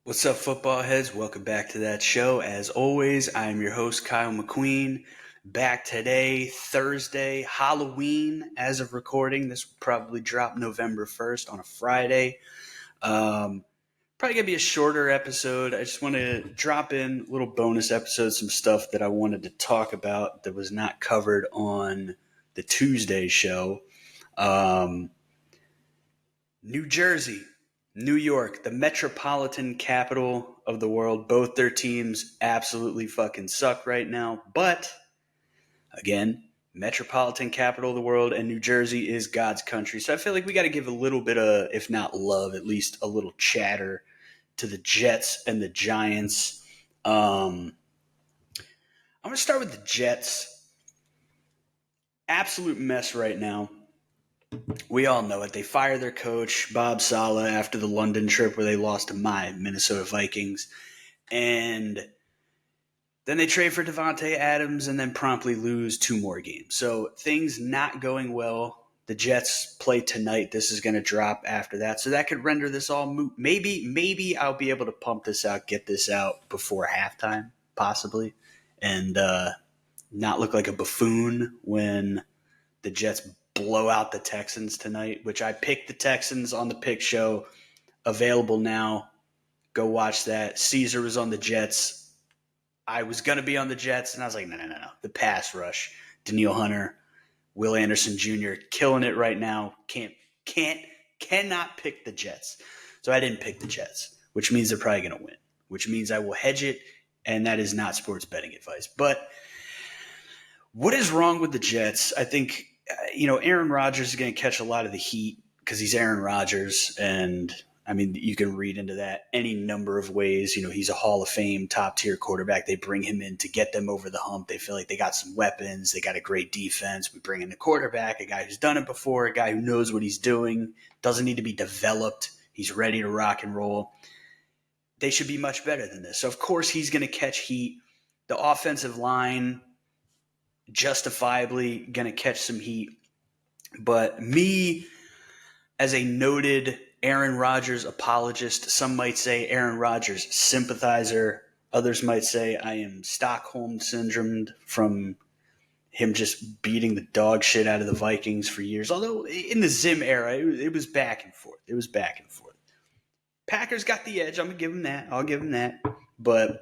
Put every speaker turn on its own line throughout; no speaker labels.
What's up, football heads? Welcome back to that show. As always, I am your host, Kyle McQueen. Back today, Thursday, Halloween, as of recording. This will probably drop November 1st on a Friday. Probably going to be a shorter episode. I just want to drop in a little bonus episode, some stuff that I wanted to talk about that was not covered on the Tuesday show. New Jersey, New York, the metropolitan capital of the world. Both their teams absolutely fucking suck right now. But, again, metropolitan capital of the world, and New Jersey is God's country. So I feel like we got to give a little bit of, if not love, at least a little chatter to the Jets and the Giants. I'm going to start with the Jets. Absolute mess right now. We all know it. They fired their coach, Bob Saleh, after the London trip where they lost to my Minnesota Vikings. And then they trade for Devontae Adams and then promptly lose two more games. So things not going well. The Jets play tonight. This is going to drop after that. So that could render this all moot. Maybe I'll be able to pump this out, get this out before halftime, possibly, and not look like a buffoon when the Jets blow out the Texans tonight, which I picked the Texans on the pick show. Available now. Go watch that. Caesar was on the Jets. I was going to be on the Jets, and I was like, no. The pass rush. Daniil Hunter, Will Anderson Jr. killing it right now. Cannot pick the Jets. So I didn't pick the Jets, which means they're probably going to win, which means I will hedge it, and that is not sports betting advice. But what is wrong with the Jets? I think Aaron Rodgers is going to catch a lot of the heat because he's Aaron Rodgers. And, I mean, you can read into that any number of ways. He's a Hall of Fame top-tier quarterback. They bring him in to get them over the hump. They feel like they got some weapons. They got a great defense. We bring in a quarterback, a guy who's done it before, a guy who knows what he's doing, doesn't need to be developed. He's ready to rock and roll. They should be much better than this. So, of course, he's going to catch heat. The offensive line – justifiably going to catch some heat. But me, as a noted Aaron Rodgers apologist, some might say Aaron Rodgers sympathizer, others might say I am Stockholm syndromed from him just beating the dog shit out of the Vikings for years. Although in the Zim era, it was back and forth. Packers got the edge. I'm going to give him that. I'll give him that. But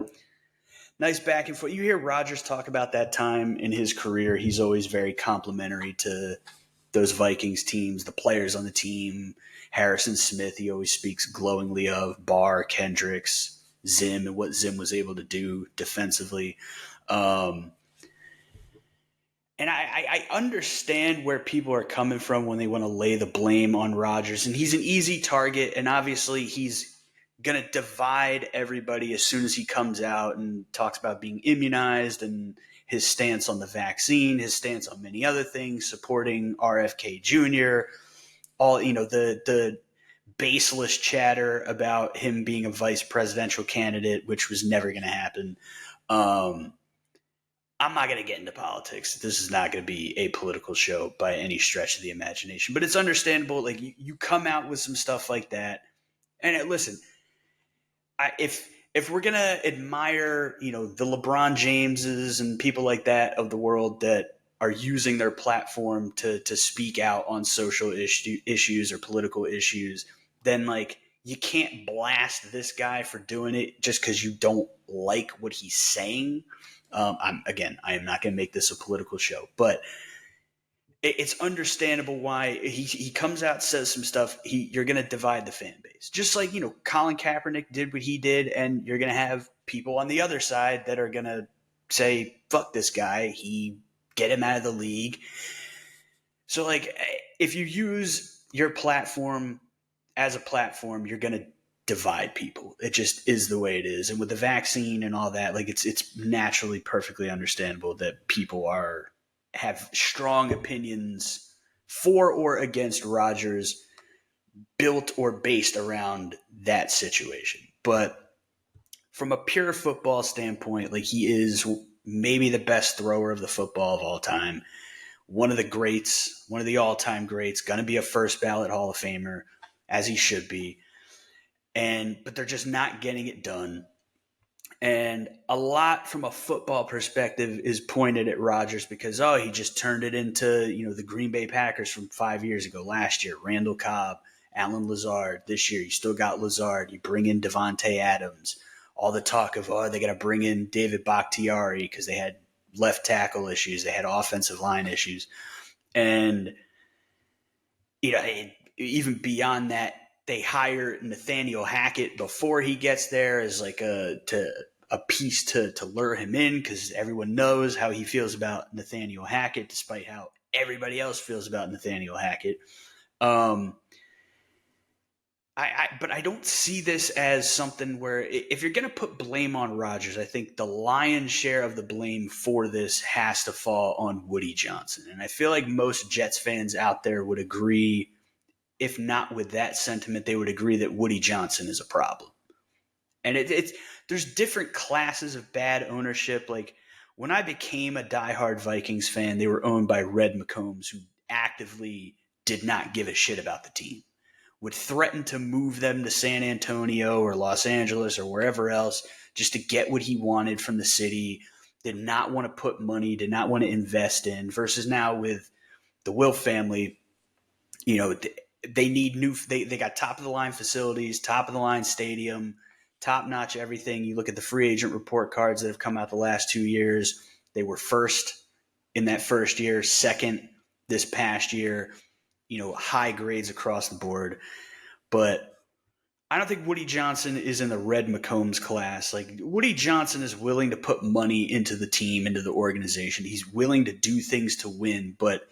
nice back and forth. You hear Rodgers talk about that time in his career. He's always very complimentary to those Vikings teams, the players on the team. Harrison Smith, he always speaks glowingly of. Barr, Kendricks, Zim, and what Zim was able to do defensively. And I understand where people are coming from when they want to lay the blame on Rodgers. And he's an easy target, and obviously he's going to divide everybody as soon as he comes out and talks about being immunized and his stance on the vaccine, his stance on many other things, supporting RFK Jr., all, the baseless chatter about him being a vice presidential candidate, which was never going to happen. I'm not going to get into politics. This is not going to be a political show by any stretch of the imagination, but it's understandable. Like you come out with some stuff like that. And listen, if we're gonna admire, the LeBron Jameses and people like that of the world that are using their platform to speak out on social issues or political issues, then you can't blast this guy for doing it just because you don't like what he's saying. I am not going to make this a political show, but it's understandable why he comes out, says some stuff. You're going to divide the fan base, just like Colin Kaepernick did what he did, and you're going to have people on the other side that are going to say, "Fuck this guy, get him out of the league." So if you use your platform as a platform, you're going to divide people. It just is the way it is. And with the vaccine and all that, it's naturally perfectly understandable that people have strong opinions for or against Rodgers, built or based around that situation. But from a pure football standpoint, he is maybe the best thrower of the football of all time. One of the greats, one of the all-time greats, going to be a first ballot Hall of Famer, as he should be. but they're just not getting it done. And a lot from a football perspective is pointed at Rodgers because, he just turned it into, the Green Bay Packers from 5 years ago, last year, Randall Cobb, Alan Lazard. This year, you still got Lazard. You bring in Devontae Adams. All the talk of, they got to bring in David Bakhtiari because they had left tackle issues. They had offensive line issues. And, even beyond that, they hire Nathaniel Hackett before he gets there as like a piece to lure him in because everyone knows how he feels about Nathaniel Hackett, despite how everybody else feels about Nathaniel Hackett. But I don't see this as something where if you're going to put blame on Rodgers, I think the lion's share of the blame for this has to fall on Woody Johnson. And I feel like most Jets fans out there would agree, if not with that sentiment, they would agree that Woody Johnson is a problem. And there's different classes of bad ownership. Like when I became a diehard Vikings fan, they were owned by Red McCombs, who actively did not give a shit about the team, would threaten to move them to San Antonio or Los Angeles or wherever else just to get what he wanted from the city, did not want to put money, did not want to invest in, versus now with the Wilf family, they need they got top of the line facilities, top of the line stadium, top notch everything. You look at the free agent report cards that have come out the last 2 years. They were first in that first year, second this past year, high grades across the board. But I don't think Woody Johnson is in the Red McCombs class. Like Woody Johnson is willing to put money into the team, into the organization. He's willing to do things to win, but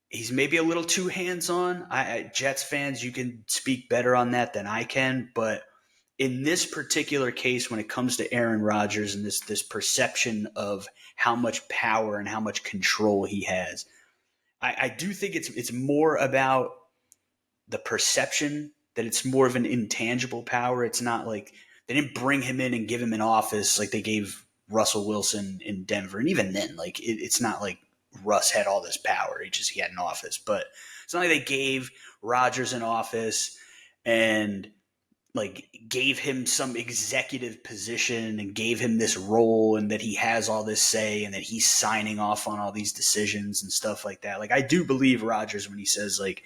he's maybe a little too hands-on. Jets fans, you can speak better on that than I can. But in this particular case, when it comes to Aaron Rodgers and this perception of how much power and how much control he has, I do think it's more about the perception, that it's more of an intangible power. It's not like they didn't bring him in and give him an office like they gave Russell Wilson in Denver. And even then, like it's not like Russ had all this power. He had an office. But it's not like they gave Rodgers an office and like gave him some executive position and gave him this role and that he has all this say and that he's signing off on all these decisions and stuff like that. Like I do believe Rodgers when he says like,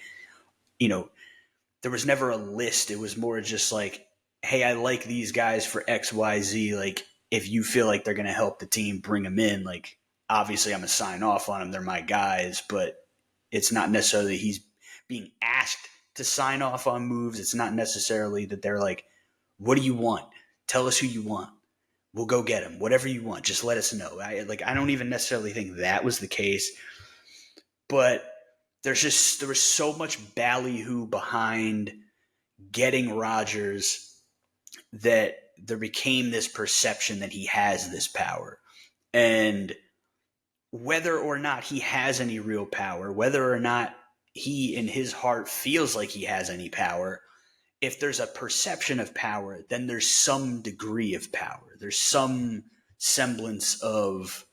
there was never a list. It was more just like, hey, I like these guys for X, Y, Z. Like if you feel like they're going to help the team, bring them in. Like obviously I'm going to sign off on them. They're my guys, but it's not necessarily he's being asked to sign off on moves. It's not necessarily that they're like, what do you want? Tell us who you want. We'll go get him. Whatever you want, just let us know. I don't even necessarily think that was the case, but there was so much ballyhoo behind getting Rodgers that there became this perception that he has this power. And whether or not he has any real power, whether or not he in his heart feels like he has any power, if there's a perception of power, then there's some degree of power. There's some semblance of,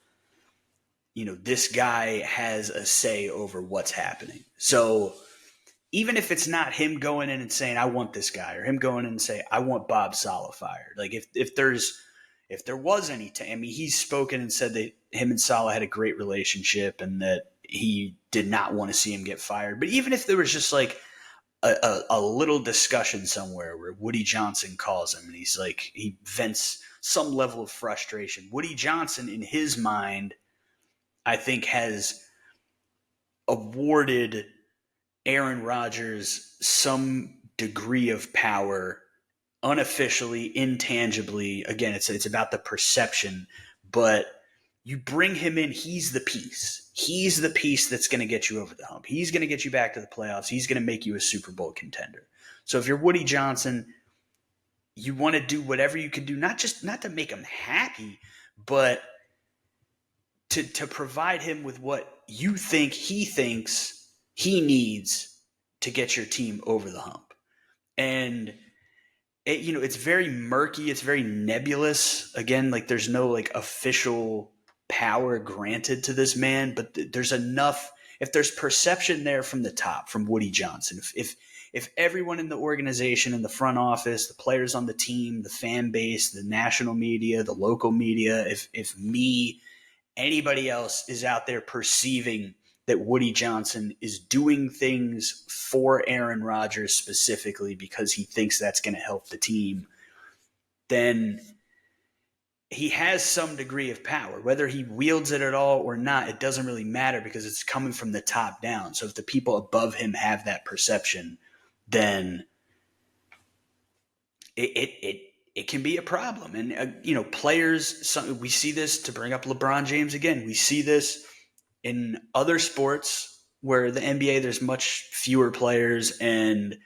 this guy has a say over what's happening. So even if it's not him going in and saying, I want this guy, or him going in and say, I want Bob Saleh fired. Like if there was any he's spoken and said that him and Saleh had a great relationship and that he did not want to see him get fired. But even if there was just like a little discussion somewhere where Woody Johnson calls him and he's like, he vents some level of frustration. Woody Johnson in his mind, I think, has awarded Aaron Rodgers some degree of power unofficially, intangibly. Again, it's about the perception, but you bring him in, he's the piece. He's the piece that's going to get you over the hump. He's going to get you back to the playoffs. He's going to make you a Super Bowl contender. So if you're Woody Johnson, you want to do whatever you can do, not to make him happy, but to provide him with what you think he thinks he needs to get your team over the hump. And it's very murky. It's very nebulous. Again, like there's no like official power granted to this man, but there's enough. If there's perception there from the top, from Woody Johnson, if everyone in the organization, in the front office, the players on the team, the fan base, the national media, the local media, if me, anybody else is out there perceiving that Woody Johnson is doing things for Aaron Rodgers specifically because he thinks that's going to help the team, then he has some degree of power. Whether he wields it at all or not, it doesn't really matter because it's coming from the top down. So if the people above him have that perception, then it can be a problem. And, players, we see this, to bring up LeBron James again, we see this in other sports where the NBA, there's much fewer players and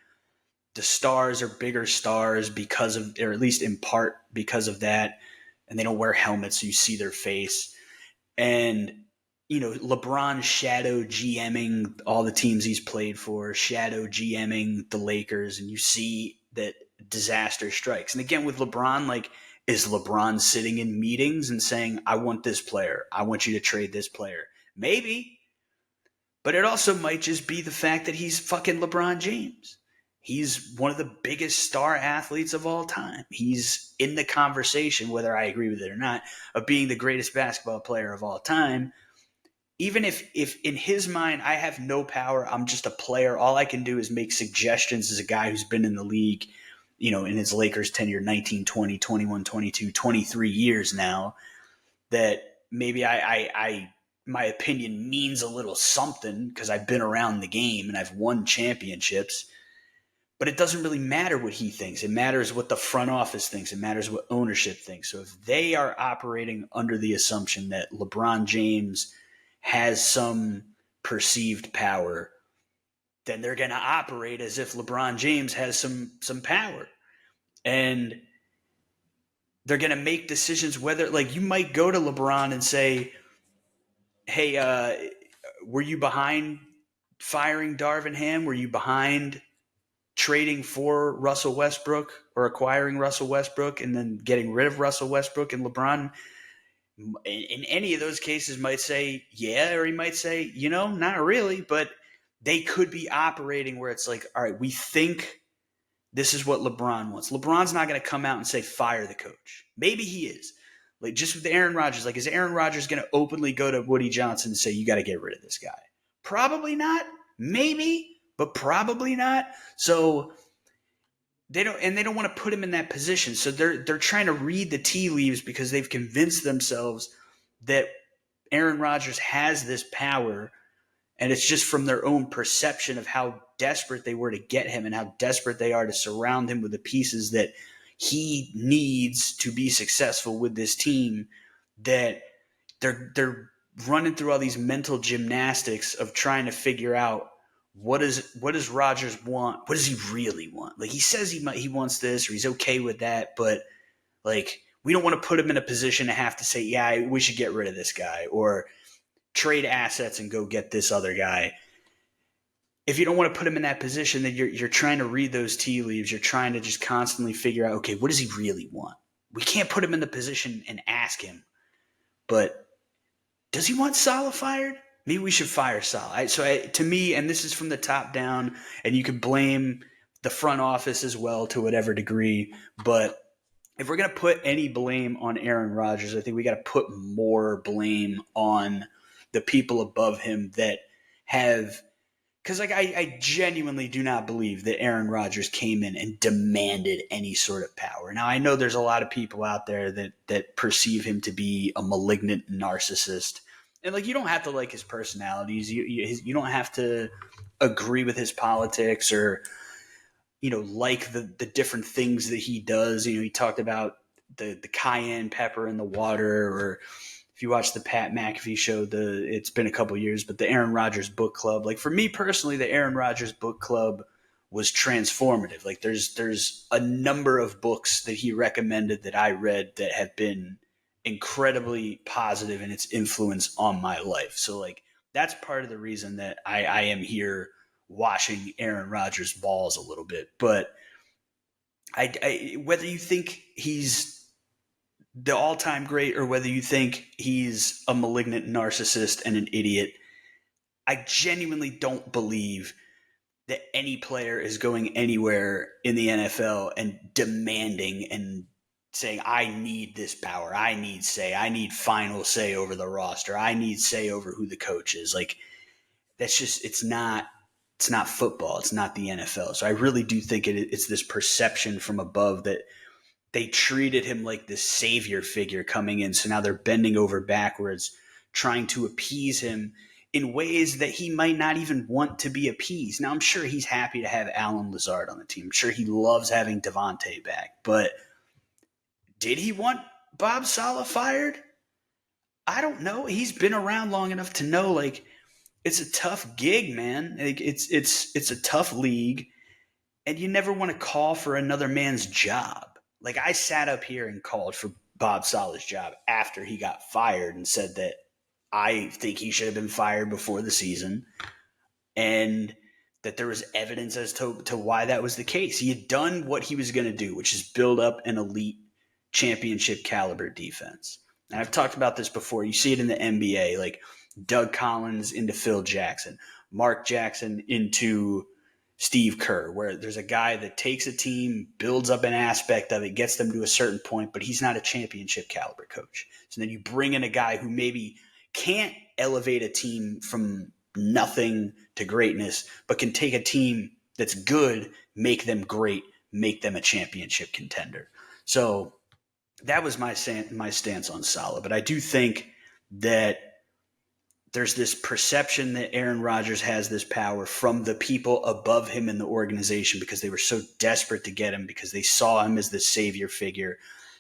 the stars are bigger stars because of, or at least in part because of that. And they don't wear helmets, so you see their face. And, LeBron shadow GMing all the teams he's played for, shadow GMing the Lakers, and you see that disaster strikes. And again, with LeBron, is LeBron sitting in meetings and saying, I want this player, I want you to trade this player? Maybe. But it also might just be the fact that he's fucking LeBron James. He's one of the biggest star athletes of all time. He's in the conversation, whether I agree with it or not, of being the greatest basketball player of all time. Even if in his mind, I have no power, I'm just a player, all I can do is make suggestions as a guy who's been in the league, in his Lakers tenure, 19, 20, 21, 22, 23 years now, that maybe my opinion means a little something because I've been around the game and I've won championships. But it doesn't really matter what he thinks. It matters what the front office thinks. It matters what ownership thinks. So if they are operating under the assumption that LeBron James has some perceived power, then they're going to operate as if LeBron James has some power. And they're going to make decisions whether, you might go to LeBron and say, hey, were you behind firing Darvin Ham? Were you behind trading for Russell Westbrook or acquiring Russell Westbrook and then getting rid of Russell Westbrook? And LeBron, in any of those cases, might say, yeah, or he might say, not really, but they could be operating where it's like, all right, we think this is what LeBron wants. LeBron's not going to come out and say, fire the coach. Maybe he is. Just with Aaron Rodgers, is Aaron Rodgers going to openly go to Woody Johnson and say, you got to get rid of this guy? Probably not. Maybe, but probably not. So they don't want to put him in that position. So they're trying to read the tea leaves because they've convinced themselves that Aaron Rodgers has this power, and it's just from their own perception of how desperate they were to get him and how desperate they are to surround him with the pieces that he needs to be successful with this team, that they're running through all these mental gymnastics of trying to figure out what does Rodgers want? What does he really want? He says he wants this or he's okay with that, but we don't want to put him in a position to have to say, yeah, we should get rid of this guy or trade assets and go get this other guy. If you don't want to put him in that position, then you're trying to read those tea leaves. You're trying to just constantly figure out, okay, what does he really want? We can't put him in the position and ask him, but does he want Saleh fired? Maybe we should fire Saleh. To me, and this is from the top down, and you can blame the front office as well to whatever degree, but if we're going to put any blame on Aaron Rodgers, I think we got to put more blame on the people above him that have – because I genuinely do not believe that Aaron Rodgers came in and demanded any sort of power. Now, I know there's a lot of people out there that perceive him to be a malignant narcissist. And you don't have to like his personalities. You don't have to agree with his politics or like the different things that he does. He talked about the cayenne pepper in the water, or if you watch the Pat McAfee show, it's been a couple years, but the Aaron Rodgers book club. For me personally, the Aaron Rodgers book club was transformative. There's a number of books that he recommended that I read that have been incredibly positive in its influence on my life. So that's part of the reason that I am here washing Aaron Rodgers' balls a little bit. But I whether you think he's the all-time great or whether you think he's a malignant narcissist and an idiot, I genuinely don't believe that any player is going anywhere in the NFL and demanding and saying, I need this power. I need say. I need final say over the roster. I need say over who the coach is. Like, that's just, it's not football. It's not the NFL. So I really do think it's this perception from above that they treated him like this savior figure coming in. So now they're bending over backwards, trying to appease him in ways that he might not even want to be appeased. Now, I'm sure he's happy to have Alan Lazard on the team. I'm sure he loves having Devontae back. But did he want Bob Saleh fired? I don't know. He's been around long enough to know, like, it's a tough gig, man. Like, it's a tough league, and you never want to call for another man's job. Like, I sat up here and called for Bob Saleh's job after he got fired and said that I think he should have been fired before the season, and that there was evidence as to why that was the case. He had done what he was going to do, which is build up an elite championship caliber defense. And I've talked about this before. You see it in the NBA, like Doug Collins into Phil Jackson, Mark Jackson into Steve Kerr, where there's a guy that takes a team, builds up an aspect of it, gets them to a certain point, but he's not a championship caliber coach. So then you bring in a guy who maybe can't elevate a team from nothing to greatness, but can take a team that's good, make them great, make them a championship contender. So that was my stance on Saleh. But I do think that there's this perception that Aaron Rodgers has this power from the people above him in the organization because they were so desperate to get him, because they saw him as the savior figure.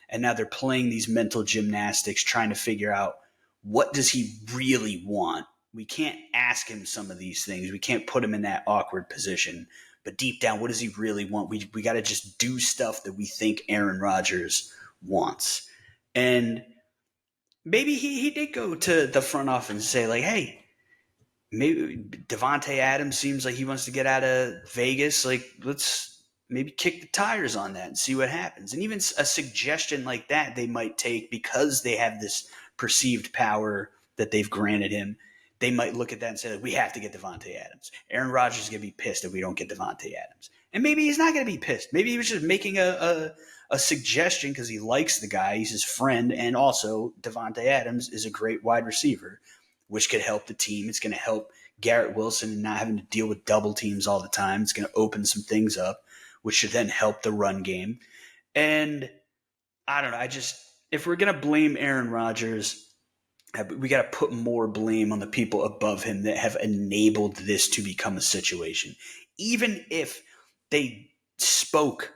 And now they're playing these mental gymnastics, trying to figure out, what does he really want? We can't ask him some of these things. We can't put him in that awkward position. But deep down, what does he really want? We got to just do stuff that we think Aaron Rodgers wants. And maybe he did go to the front office and say, like, hey, maybe Devontae Adams seems like he wants to get out of Vegas. Like, let's maybe kick the tires on that and see what happens. And even a suggestion like that they might take, because they have this perceived power that they've granted him. They might look at that and say, like, we have to get Devontae Adams. Aaron Rodgers is going to be pissed if we don't get Devontae Adams. And maybe he's not going to be pissed. Maybe he was just making a suggestion because he likes the guy. He's his friend. And also, Devontae Adams is a great wide receiver, which could help the team. It's going to help Garrett Wilson and not having to deal with double teams all the time. It's going to open some things up, which should then help the run game. And I don't know. If we're going to blame Aaron Rodgers, we got to put more blame on the people above him that have enabled this to become a situation. Even if they spoke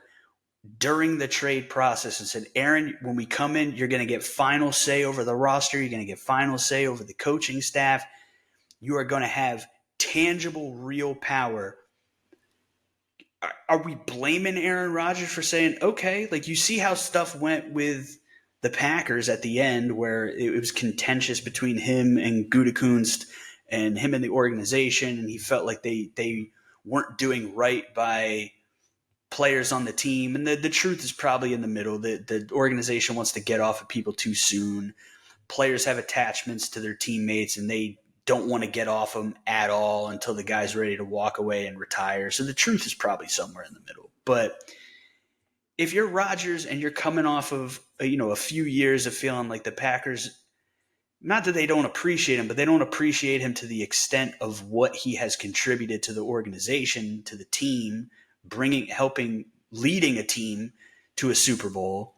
during the trade process and said, Aaron, when we come in, you're going to get final say over the roster. You're going to get final say over the coaching staff. You are going to have tangible, real power. Are we blaming Aaron Rodgers for saying, okay, like, you see how stuff went with the Packers at the end, where it was contentious between him and Gutekunst and him and the organization, and he felt like they weren't doing right by players on the team. And the truth is probably in the middle. The organization wants to get off of people too soon. Players have attachments to their teammates, and they don't want to get off them at all until the guy's ready to walk away and retire. So the truth is probably somewhere in the middle. But if you're Rodgers and you're coming off of a few years of feeling like the Packers, not that they don't appreciate him, but they don't appreciate him to the extent of what he has contributed to the organization, to the team, leading a team to a Super Bowl.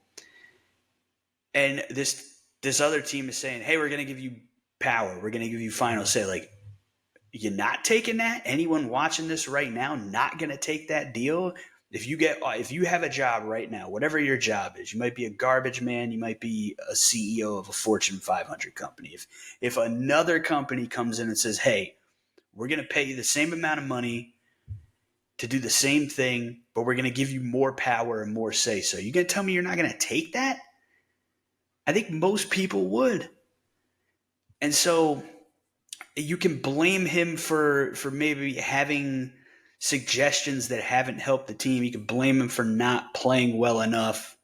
And this other team is saying, hey, we're going to give you power. We're going to give you final say. Like, you're not taking that? Anyone watching this right now not going to take that deal? If you have a job right now, whatever your job is, you might be a garbage man, you might be a CEO of a Fortune 500 company. If another company comes in and says, hey, we're going to pay you the same amount of money to do the same thing, but we're going to give you more power and more say so, you going to tell me you're not going to take that? I think most people would. And so you can blame him for maybe having suggestions that haven't helped the team. You can blame him for not playing well enough.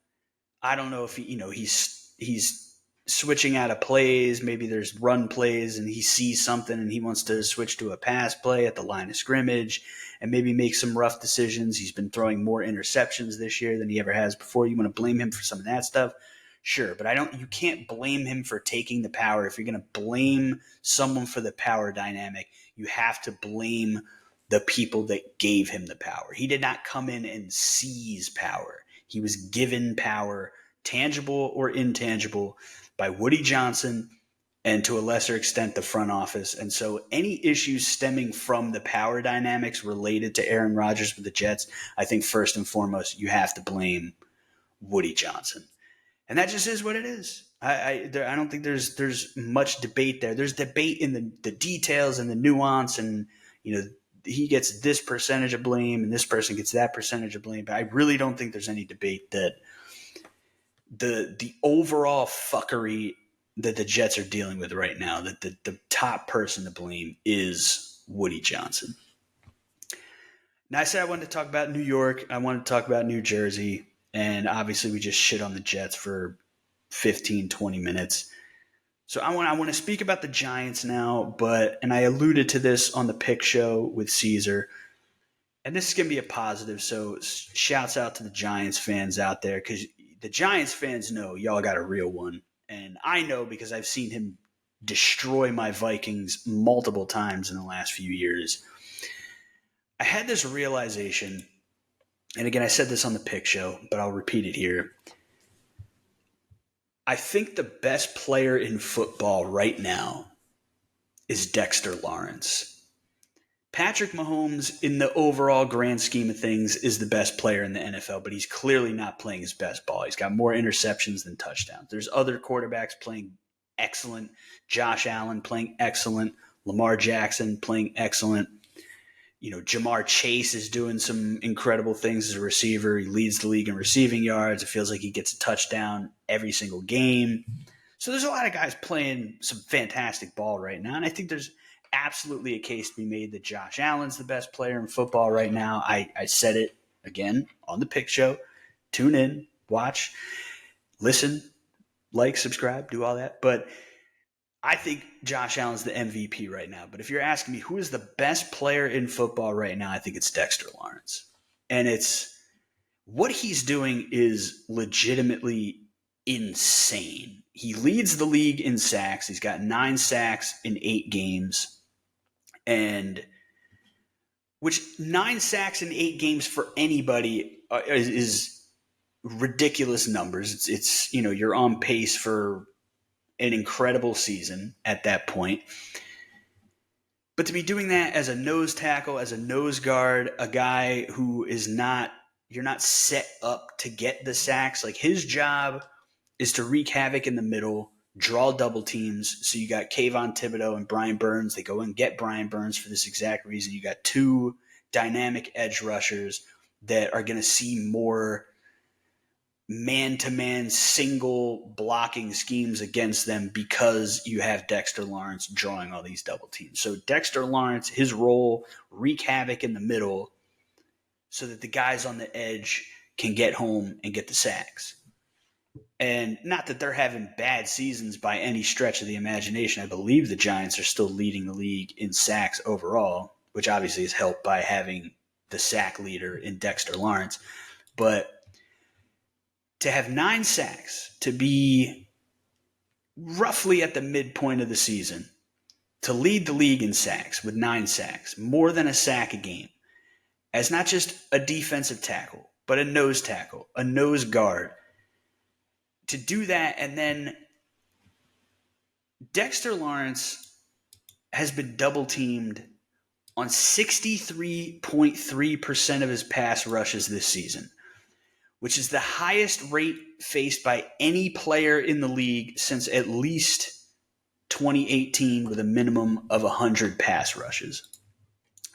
I don't know if he's switching out of plays. Maybe there's run plays and he sees something and he wants to switch to a pass play at the line of scrimmage and maybe make some rough decisions. He's been throwing more interceptions this year than he ever has before. You want to blame him for some of that stuff? Sure, but you can't blame him for taking the power. If you're going to blame someone for the power dynamic, you have to blame the people that gave him the power. He did not come in and seize power. He was given power, tangible or intangible, by Woody Johnson and to a lesser extent the front office. And so any issues stemming from the power dynamics related to Aaron Rodgers with the Jets, I think first and foremost, you have to blame Woody Johnson. And that just is what it is. I don't think there's much debate there. There's debate in the details and the nuance, and he gets this percentage of blame and this person gets that percentage of blame. But I really don't think there's any debate that the overall fuckery that the Jets are dealing with right now, that the top person to blame is Woody Johnson. Now, I said I wanted to talk about New York. I wanted to talk about New Jersey. And obviously we just shit on the Jets for 15, 20 minutes. So I want to speak about the Giants now, and I alluded to this on the pick show with Caesar. And this is going to be a positive. So shouts out to the Giants fans out there, because the Giants fans know y'all got a real one. And I know because I've seen him destroy my Vikings multiple times in the last few years. I had this realization. And again, I said this on the pick show, but I'll repeat it here. I think the best player in football right now is Dexter Lawrence. Patrick Mahomes, in the overall grand scheme of things, is the best player in the NFL, but he's clearly not playing his best ball. He's got more interceptions than touchdowns. There's other quarterbacks playing excellent. Josh Allen playing excellent. Lamar Jackson playing excellent. Jamar Chase is doing some incredible things as a receiver. He leads the league in receiving yards. It feels like he gets a touchdown every single game. So there's a lot of guys playing some fantastic ball right now. And I think there's absolutely a case to be made that Josh Allen's the best player in football right now. I said it again on the pick show. Tune in, watch, listen, like, subscribe, do all that. But I think Josh Allen's the MVP right now. But if you're asking me who is the best player in football right now, I think it's Dexter Lawrence. And it's what he's doing is legitimately insane. He leads the league in sacks. He's got 9 sacks in 8 games. And which 9 sacks in 8 games for anybody is ridiculous numbers. It's you're on pace for an incredible season at that point. But to be doing that as a nose tackle, as a nose guard, a guy who is you're not set up to get the sacks. Like, his job is to wreak havoc in the middle, draw double teams. So you got Kayvon Thibodeau and Brian Burns. They go and get Brian Burns for this exact reason. You got 2 dynamic edge rushers that are going to see more man-to-man single blocking schemes against them because you have Dexter Lawrence drawing all these double teams. So Dexter Lawrence, his role, wreak havoc in the middle so that the guys on the edge can get home and get the sacks. And not that they're having bad seasons by any stretch of the imagination. I believe the Giants are still leading the league in sacks overall, which obviously is helped by having the sack leader in Dexter Lawrence. But to have 9 sacks, to be roughly at the midpoint of the season, to lead the league in sacks with 9 sacks, more than a sack a game, as not just a defensive tackle, but a nose tackle, a nose guard, to do that. And then Dexter Lawrence has been double teamed on 63.3% of his pass rushes this season, which is the highest rate faced by any player in the league since at least 2018, with a minimum of 100 pass rushes.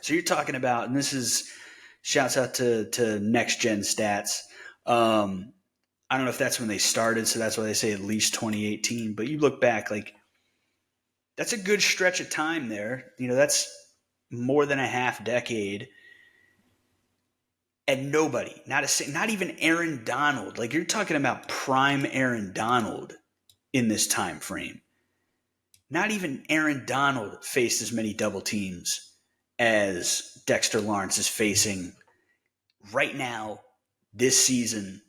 So you're talking about, and this is shouts out to Next Gen Stats. I don't know if that's when they started, so that's why they say at least 2018. But you look back, like, that's a good stretch of time there. That's more than a half decade. And nobody, not even Aaron Donald. Like, you're talking about prime Aaron Donald, in this time frame. Not even Aaron Donald faced as many double teams as Dexter Lawrence is facing right now this season,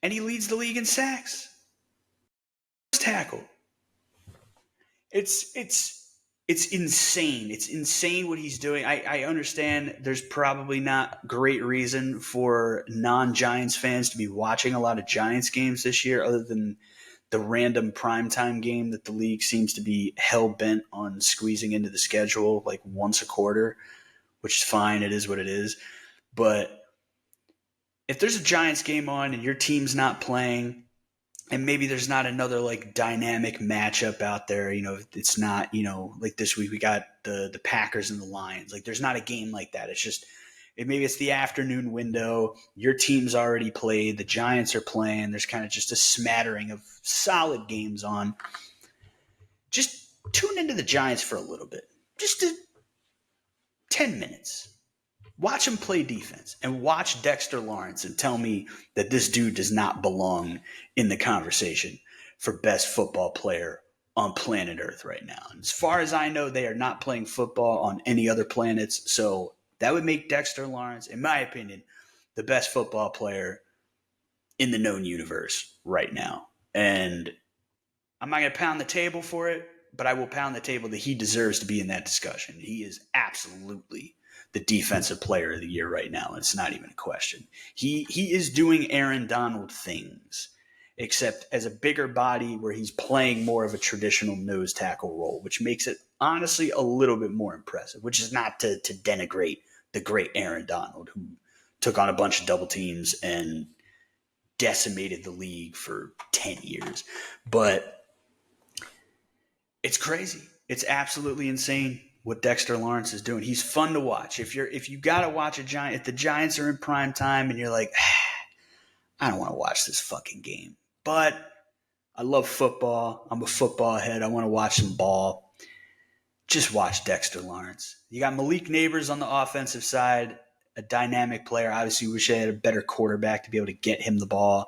and he leads the league in sacks. Tackle. It's insane. It's insane what he's doing. I understand there's probably not great reason for non-Giants fans to be watching a lot of Giants games this year other than the random primetime game that the league seems to be hell-bent on squeezing into the schedule like once a quarter, which is fine. It is what it is. But if there's a Giants game on and your team's not playing, and maybe there's not another like dynamic matchup out there, it's not, like this week we got the Packers and the Lions. Like there's not a game like that. It's just maybe it's the afternoon window. Your team's already played. The Giants are playing. There's kind of just a smattering of solid games on. Just tune into the Giants for a little bit. Just 10 minutes. Watch him play defense and watch Dexter Lawrence and tell me that this dude does not belong in the conversation for best football player on planet Earth right now. And as far as I know, they are not playing football on any other planets. So that would make Dexter Lawrence, in my opinion, the best football player in the known universe right now. And I'm not going to pound the table for it, but I will pound the table that he deserves to be in that discussion. He is absolutely the defensive player of the year right now. It's not even a question. He is doing Aaron Donald things, except as a bigger body where he's playing more of a traditional nose tackle role, which makes it honestly a little bit more impressive, which is not to denigrate the great Aaron Donald, who took on a bunch of double teams and decimated the league for 10 years. But it's crazy. It's absolutely insane what Dexter Lawrence is doing. He's fun to watch. If you got to watch if the Giants are in prime time and you're like, I don't want to watch this fucking game, but I love football. I'm a football head. I want to watch some ball. Just watch Dexter Lawrence. You got Malik Neighbors on the offensive side, a dynamic player. Obviously, wish I had a better quarterback to be able to get him the ball.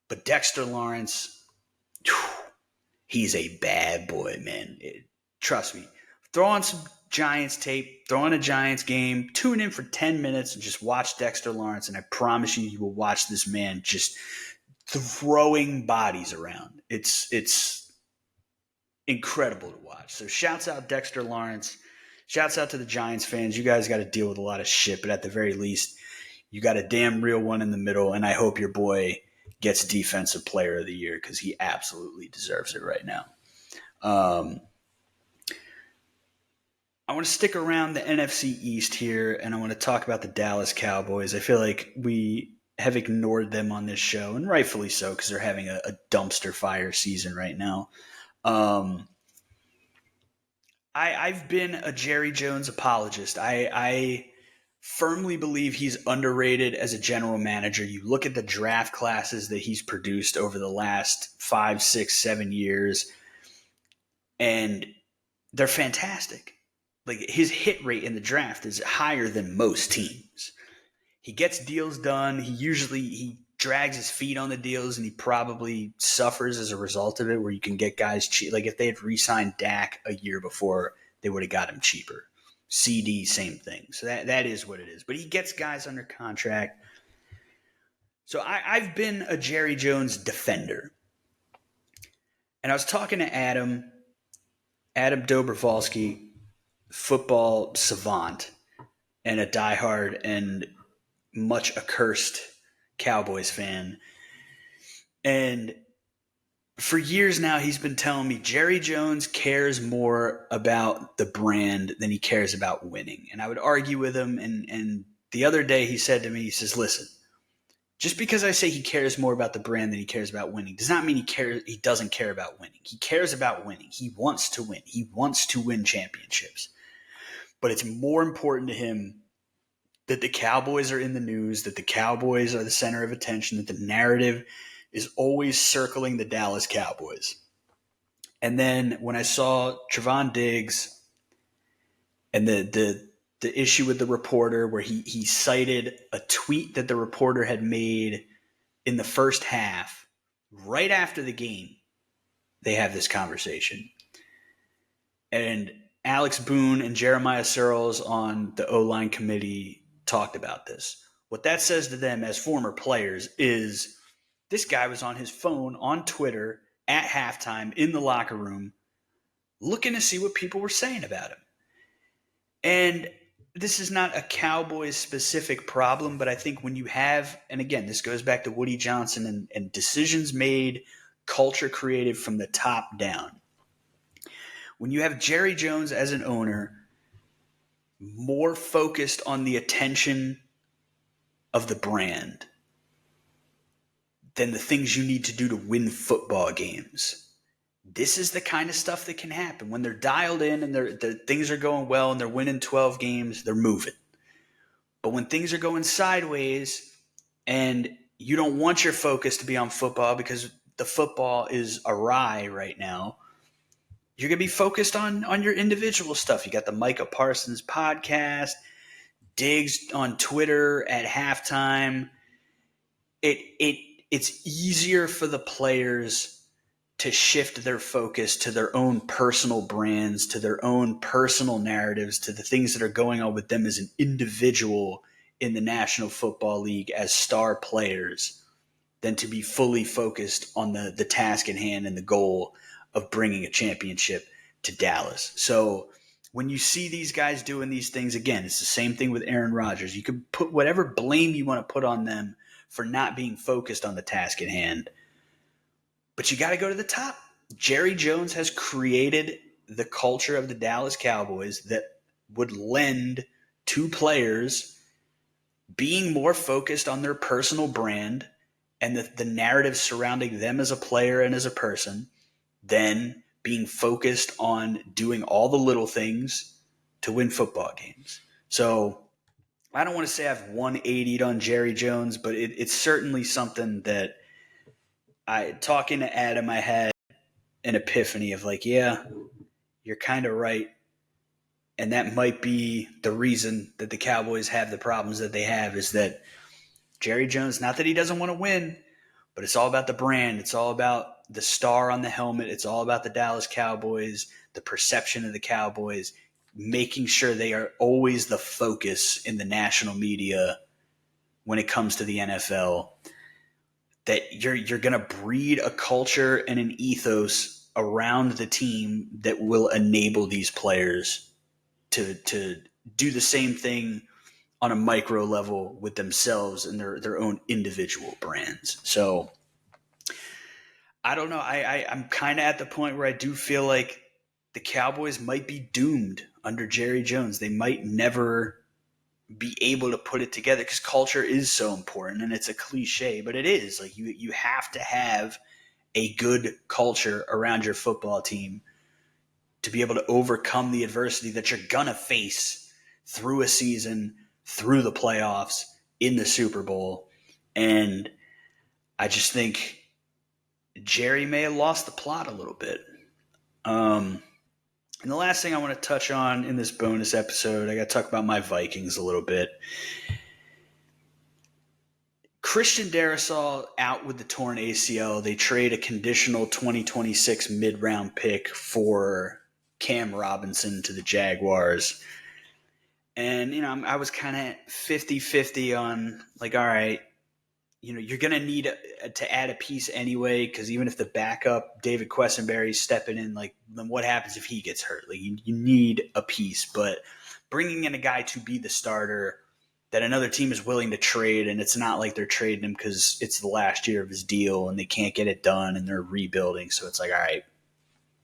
But Dexter Lawrence, he's a bad boy, man. Trust me. Throw on some Giants tape, throw on a Giants game, tune in for 10 minutes and just watch Dexter Lawrence, and I promise you will watch this man just throwing bodies around. It's incredible to watch. So shouts out Dexter Lawrence. Shouts out to the Giants fans. You guys got to deal with a lot of shit, but at the very least, you got a damn real one in the middle, and I hope your boy gets Defensive Player of the Year because he absolutely deserves it right now. I want to stick around the NFC East here, and I want to talk about the Dallas Cowboys. I feel like we have ignored them on this show, and rightfully so, because they're having a dumpster fire season right now. I've been a Jerry Jones apologist. I firmly believe he's underrated as a general manager. You look at the draft classes that he's produced over the last 5, 6, 7 years, and they're fantastic. Like his hit rate in the draft is higher than most teams. He gets deals done. He drags his feet on the deals, and he probably suffers as a result of it, where you can get guys cheap. Like if they had re-signed Dak a year before, they would have got him cheaper. CD, same thing. So that is what it is. But he gets guys under contract. So I've been a Jerry Jones defender. And I was talking to Adam Dobrovolsky, football savant and a diehard and much accursed Cowboys fan. And for years now, he's been telling me Jerry Jones cares more about the brand than he cares about winning. And I would argue with him. And the other day he said to me, he says, listen, just because I say he cares more about the brand than he cares about winning does not mean he doesn't care about winning. He cares about winning. He wants to win. He wants to win championships. But it's more important to him that the Cowboys are in the news, that the Cowboys are the center of attention, that the narrative is always circling the Dallas Cowboys. And then when I saw Trevon Diggs and the issue with the reporter where he cited a tweet that the reporter had made in the first half, right after the game, they have this conversation. And Alex Boone and Jeremiah Searles on the O-line committee talked about this. What that says to them as former players is this guy was on his phone on Twitter at halftime in the locker room looking to see what people were saying about him. And this is not a Cowboys specific problem, but I think when you have, and again, this goes back to Woody Johnson and decisions made, culture created from the top down. When you have Jerry Jones as an owner more focused on the attention of the brand than the things you need to do to win football games, this is the kind of stuff that can happen. When they're dialed in and things are going well and they're winning 12 games, they're moving. But when things are going sideways and you don't want your focus to be on football because the football is awry right now, you're going to be focused on your individual stuff. You got the Micah Parsons podcast, Diggs on Twitter at halftime. It's easier for the players to shift their focus to their own personal brands, to their own personal narratives, to the things that are going on with them as an individual in the National Football League as star players than to be fully focused on the task at hand and the goal of bringing a championship to Dallas. So when you see these guys doing these things, again, it's the same thing with Aaron Rodgers. You can put whatever blame you want to put on them for not being focused on the task at hand, but you got to go to the top. Jerry Jones has created the culture of the Dallas Cowboys that would lend to players being more focused on their personal brand and the narrative surrounding them as a player and as a person than being focused on doing all the little things to win football games. So I don't want to say I've 180'd on Jerry Jones, but it's certainly something that talking to Adam, I had an epiphany of like, yeah, you're kind of right. And that might be the reason that the Cowboys have the problems that they have, is that Jerry Jones, not that he doesn't want to win, but it's all about the brand. It's all about the star on the helmet. It's all about the Dallas Cowboys, the perception of the Cowboys, making sure they are always the focus in the national media when it comes to the NFL, that you're going to breed a culture and an ethos around the team that will enable these players to do the same thing on a micro level with themselves and their own individual brands. So I don't know. I'm kind of at the point where I do feel like the Cowboys might be doomed under Jerry Jones. They might never be able to put it together because culture is so important, and it's a cliche, but it is. Like you have to have a good culture around your football team to be able to overcome the adversity that you're gonna face through a season, through the playoffs, in the Super Bowl. And I just think Jerry may have lost the plot a little bit. And the last thing I want to touch on in this bonus episode, I got to talk about my Vikings a little bit. Christian Darrisaw out with the torn ACL. They trade a conditional 2026 mid-round pick for Cam Robinson to the Jaguars. And, I was kind of 50-50 on, like, all right, you're going to need to add a piece anyway, because even if the backup, David Quessenberry, is stepping in, like, then what happens if he gets hurt? Like, you need a piece. But bringing in a guy to be the starter that another team is willing to trade, and it's not like they're trading him because it's the last year of his deal and they can't get it done and they're rebuilding. So it's like, all right,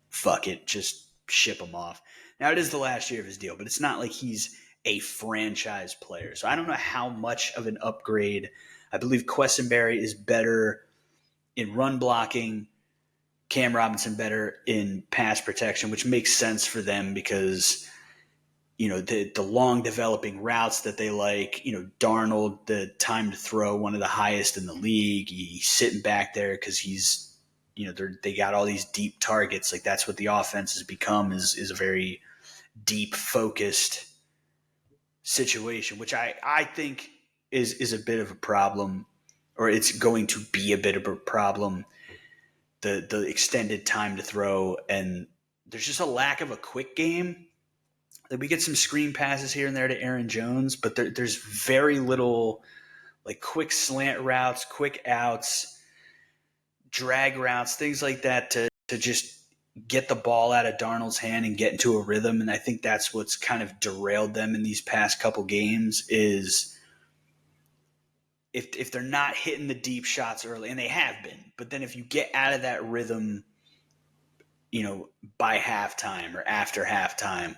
fuck it, just ship him off. Now, it is the last year of his deal, but it's not like he's a franchise player. So I don't know how much of an upgrade. I believe Quessenberry is better in run blocking, Cam Robinson better in pass protection, which makes sense for them because, the long developing routes that they like, Darnold, the time to throw, one of the highest in the league. He's sitting back there because he's, they got all these deep targets. Like that's what the offense has become is a very deep focused situation, which I think is a bit of a problem, or it's going to be a bit of a problem the extended time to throw, and there's just a lack of a quick game. Like we get some screen passes here and there to Aaron Jones, but there's very little like quick slant routes, quick outs, drag routes, things like that to just get the ball out of Darnold's hand and get into a rhythm. And I think that's what's kind of derailed them in these past couple games is if they're not hitting the deep shots early, and they have been, but then if you get out of that rhythm, by halftime or after halftime,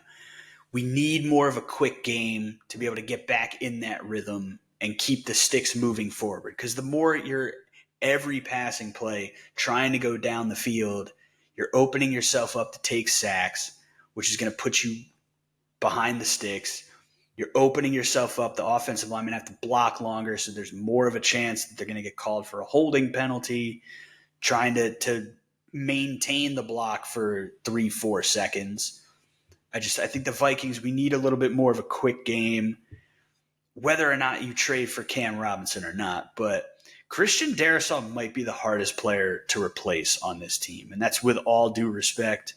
we need more of a quick game to be able to get back in that rhythm and keep the sticks moving forward. Because the more you're every passing play trying to go down the field, you're opening yourself up to take sacks, which is going to put you behind the sticks. You're opening yourself up. The offensive linemen have to block longer, so there's more of a chance that they're going to get called for a holding penalty, trying to maintain the block for 3-4 seconds. I think the Vikings, we need a little bit more of a quick game, whether or not you trade for Cam Robinson or not. But Christian Darrisaw might be the hardest player to replace on this team. And that's with all due respect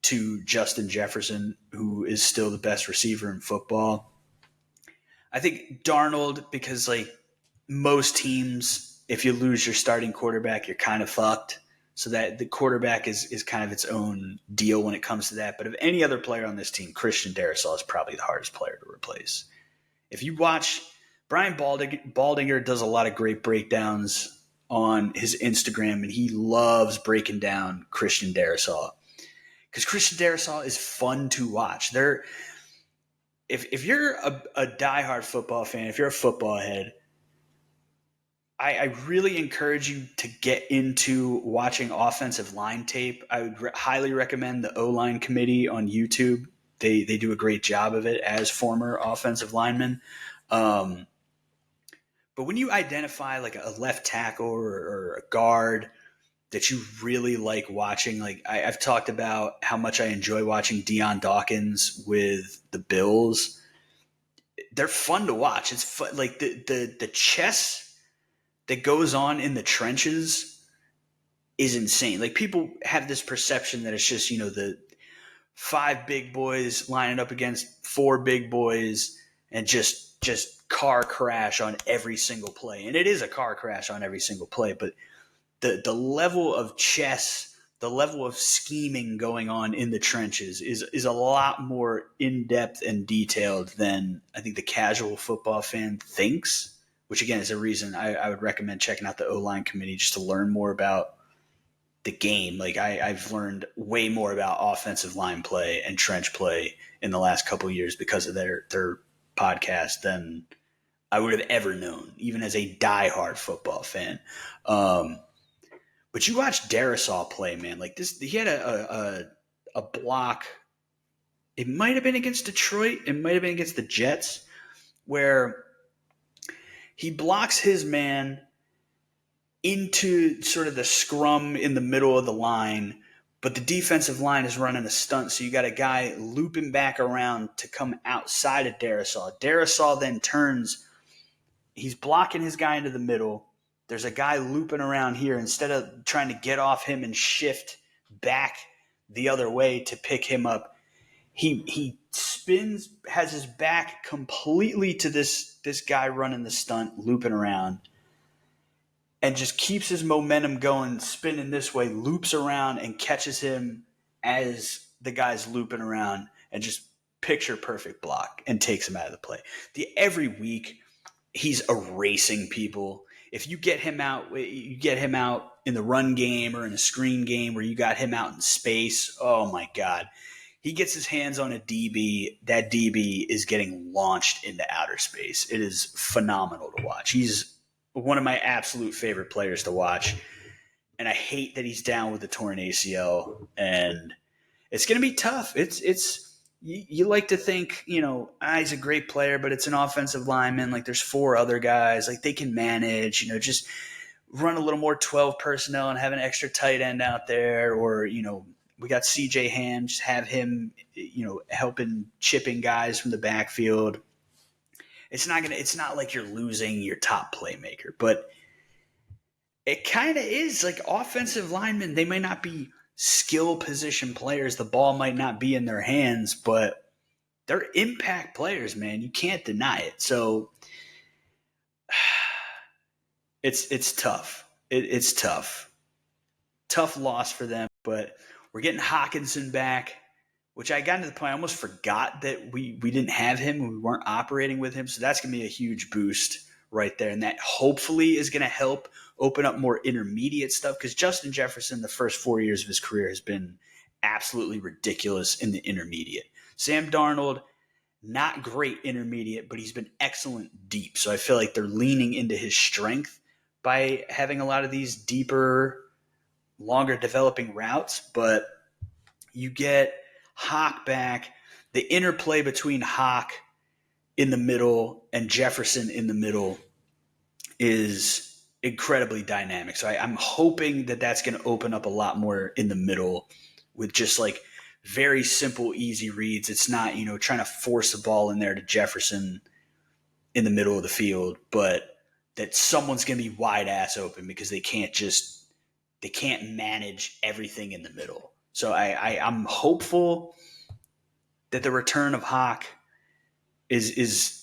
to Justin Jefferson, who is still the best receiver in football. I think Darnold, because like most teams, if you lose your starting quarterback, you're kind of fucked. So that the quarterback is kind of its own deal when it comes to that. But of any other player on this team, Christian Darrisaw is probably the hardest player to replace. If you watch, Brian Baldinger does a lot of great breakdowns on his Instagram, and he loves breaking down Christian Darrisaw. Because Christian Darrisaw is fun to watch. If you're a diehard football fan, if you're a football head, I really encourage you to get into watching offensive line tape. I would highly recommend the O-line committee on YouTube. They do a great job of it as former offensive linemen. But when you identify like a left tackle or a guard that you really like watching, like I've talked about how much I enjoy watching Deion Dawkins with the Bills. They're fun to watch. It's fun. Like the chess that goes on in the trenches is insane. Like people have this perception that it's just, the 5 big boys lining up against 4 big boys and just car crash on every single play. And it is a car crash on every single play, but the level of chess, the level of scheming going on in the trenches is a lot more in-depth and detailed than I think the casual football fan thinks. Which, again, is a reason I would recommend checking out the O-line committee just to learn more about the game. Like, I've learned way more about offensive line play and trench play in the last couple of years because of their podcast than I would have ever known, even as a diehard football fan. But you watch Darrisaw play, man. Like, this, he had a block. It might have been against Detroit. It might have been against the Jets, where he blocks his man into sort of the scrum in the middle of the line, but the defensive line is running a stunt, so you got a guy looping back around to come outside of Darrisaw. Darrisaw then turns. He's blocking his guy into the middle. There's a guy looping around here. Instead of trying to get off him and shift back the other way to pick him up, he spins, has his back completely to this guy running the stunt, looping around, and just keeps his momentum going, spinning this way, loops around and catches him as the guy's looping around, and just picture perfect block and takes him out of the play. Every week he's erasing people. If you get him out, in the run game or in a screen game where you got him out in space, oh my God. He gets his hands on a DB. That DB is getting launched into outer space. It is phenomenal to watch. He's one of my absolute favorite players to watch. And I hate that he's down with the torn ACL. And it's going to be tough. You like to think, he's a great player, but it's an offensive lineman. Like there's 4 other guys. Like they can manage, just run a little more 12 personnel and have an extra tight end out there, or, we got CJ Ham, just have him, helping chipping guys from the backfield. It's not like you're losing your top playmaker, but It kind of is. Like, offensive linemen, they might not be skill position players. The ball might not be in their hands, but they're impact players, man. You can't deny it. So it's tough. It's tough. Tough loss for them, but we're getting Hawkinson back, which I got to the point I almost forgot that we didn't have him and we weren't operating with him. So that's going to be a huge boost right there. And that hopefully is going to help open up more intermediate stuff, because Justin Jefferson, the first 4 years of his career, has been absolutely ridiculous in the intermediate. Sam Darnold, not great intermediate, but he's been excellent deep. So I feel like they're leaning into his strength by having a lot of these deeper, longer developing routes. But you get Hawk back. The interplay between Hawk in the middle and Jefferson in the middle is incredibly dynamic. So I'm hoping that that's going to open up a lot more in the middle with just like very simple, easy reads. It's not, trying to force a ball in there to Jefferson in the middle of the field, but that someone's going to be wide ass open because they can't manage everything in the middle. So I'm hopeful that the return of Hawk is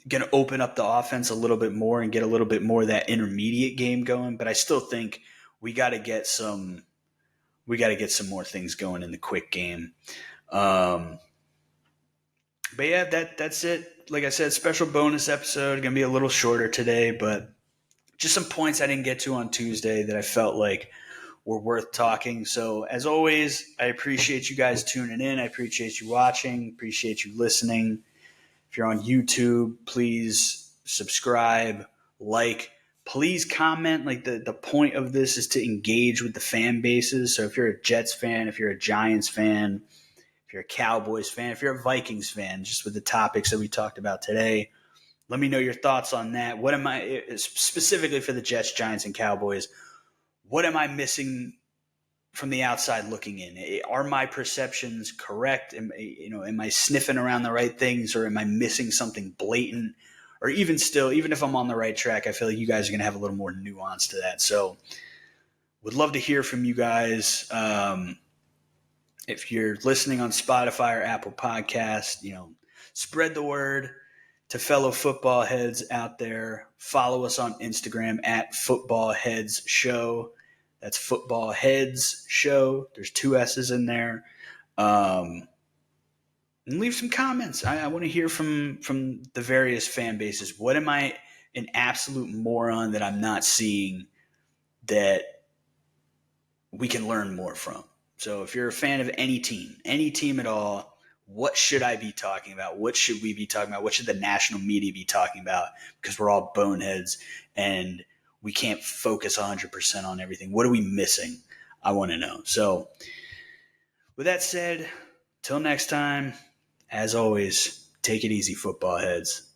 going to open up the offense a little bit more and get a little bit more of that intermediate game going. But I still think we got to get some more things going in the quick game. But yeah, that's it. Like I said, special bonus episode, going to be a little shorter today, but just some points I didn't get to on Tuesday that I felt like were worth talking. So as always, I appreciate you guys tuning in. I appreciate you watching, appreciate you listening. If you're on YouTube, please subscribe, like, please comment. Like, the point of this is to engage with the fan bases. So if you're a Jets fan, if you're a Giants fan, if you're a Cowboys fan, if you're a Vikings fan, just with the topics that we talked about today, let me know your thoughts on that. What am I, specifically for the Jets, Giants, and Cowboys, what am I missing from the outside looking in? Are my perceptions correct? Am I sniffing around the right things, or am I missing something blatant? Or even still, even if I'm on the right track, I feel like you guys are going to have a little more nuance to that. So would love to hear from you guys. If you're listening on Spotify or Apple Podcast, spread the word to fellow football heads out there. Follow us on Instagram at Football Heads Show. That's Football Heads Show. There's 2 S's in there. And leave some comments. I want to hear from the various fan bases. What am I an absolute moron that I'm not seeing that we can learn more from? So if you're a fan of any team at all, what should I be talking about? What should we be talking about? What should the national media be talking about? Because we're all boneheads and we can't focus 100% on everything. What are we missing? I want to know. So with that said, till next time, as always, take it easy, football heads.